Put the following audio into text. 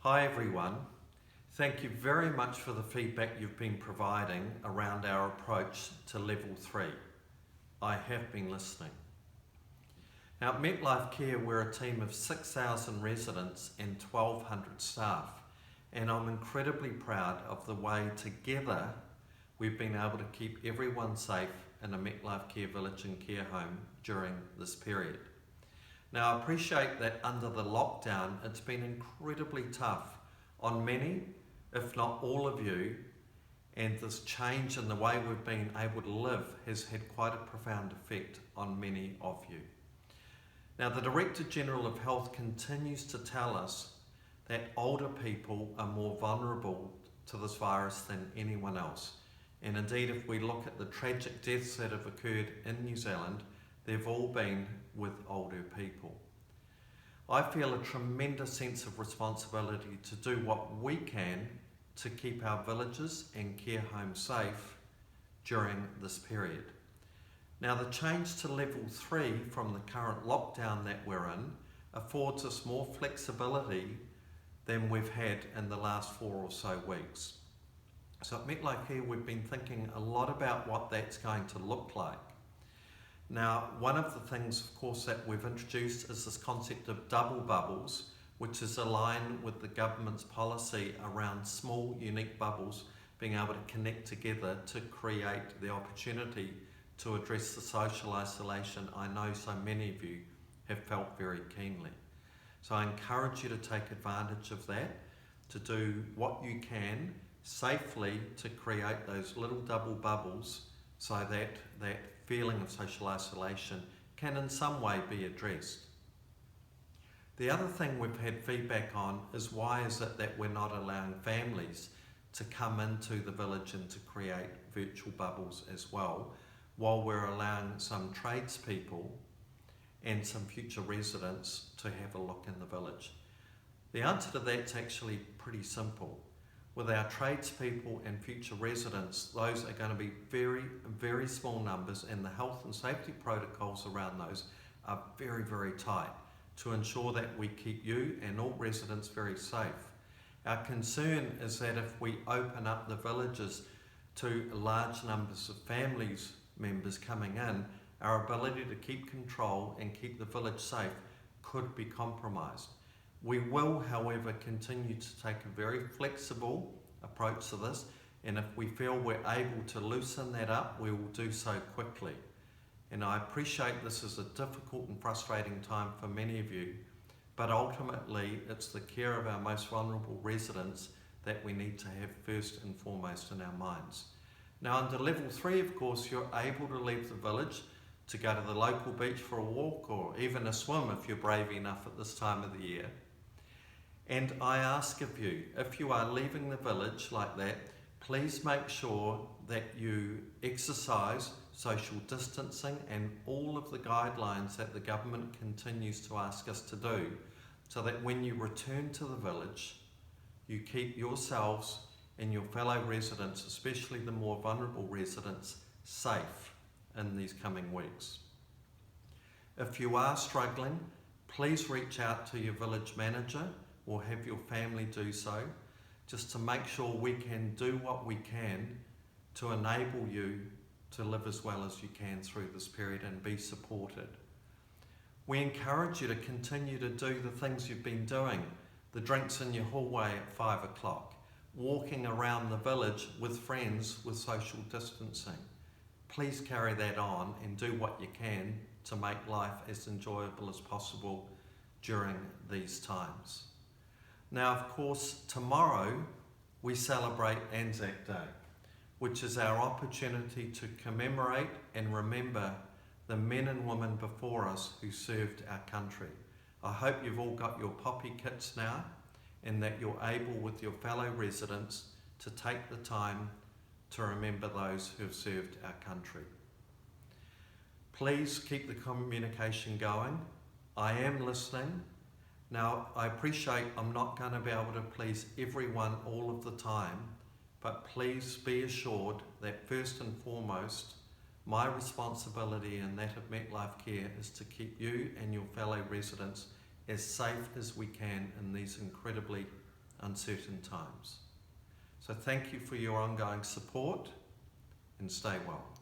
Hi everyone. Thank you very much for the feedback you've been providing around our approach to level 3. I have been listening. Now at Metlifecare we're a team of 6,000 residents and 1,200 staff, and I'm incredibly proud of the way together we've been able to keep everyone safe in a Metlifecare village and care home during this period. Now I appreciate that under the lockdown it's been incredibly tough on many, if not all of you, and this change in the way we've been able to live has had quite a profound effect on many of you. Now the Director General of Health continues to tell us that older people are more vulnerable to this virus than anyone else. And indeed, if we look at the tragic deaths that have occurred in New Zealand, they've all been with older people. I feel a tremendous sense of responsibility to do what we can to keep our villages and care homes safe during this period. Now the change to level 3 from the current lockdown that we're in affords us more flexibility than we've had in the last 4 or so weeks. So at Metlifecare we've been thinking a lot about what that's going to look like. Now, one of the things, of course, that we've introduced is this concept of double bubbles, which is aligned with the government's policy around small, unique bubbles being able to connect together to create the opportunity to address the social isolation I know so many of you have felt very keenly. So I encourage you to take advantage of that, to do what you can safely to create those little double bubbles so that that feeling of social isolation can in some way be addressed. The other thing we've had feedback on is why is it that we're not allowing families to come into the village and to create virtual bubbles as well, while we're allowing some tradespeople and some future residents to have a look in the village. The answer to that's actually pretty simple. With our tradespeople and future residents, those are going to be very, very small numbers, and the health and safety protocols around those are very, very tight to ensure that we keep you and all residents very safe. Our concern is that if we open up the villages to large numbers of families members coming in, our ability to keep control and keep the village safe could be compromised. We will, however, continue to take a very flexible approach to this, and if we feel we're able to loosen that up, we will do so quickly. And I appreciate this is a difficult and frustrating time for many of you, but ultimately it's the care of our most vulnerable residents that we need to have first and foremost in our minds. Now under level 3, of course, you're able to leave the village to go to the local beach for a walk or even a swim if you're brave enough at this time of the year. And I ask of you, if you are leaving the village like that, please make sure that you exercise social distancing and all of the guidelines that the government continues to ask us to do, so that when you return to the village, you keep yourselves and your fellow residents, especially the more vulnerable residents, safe in these coming weeks. If you are struggling, please reach out to your village manager or have your family do so, just to make sure we can do what we can to enable you to live as well as you can through this period and be supported. We encourage you to continue to do the things you've been doing, the drinks in your hallway at 5 o'clock, walking around the village with friends with social distancing. Please carry that on and do what you can to make life as enjoyable as possible during these times. Now, of course, tomorrow we celebrate Anzac Day, which is our opportunity to commemorate and remember the men and women before us who served our country. I hope you've all got your poppy kits now and that you're able with your fellow residents to take the time to remember those who have served our country. Please keep the communication going. I am listening. Now, I appreciate I'm not going to be able to please everyone all of the time, but please be assured that first and foremost, my responsibility and that of Metlifecare is to keep you and your fellow residents as safe as we can in these incredibly uncertain times. So thank you for your ongoing support and stay well.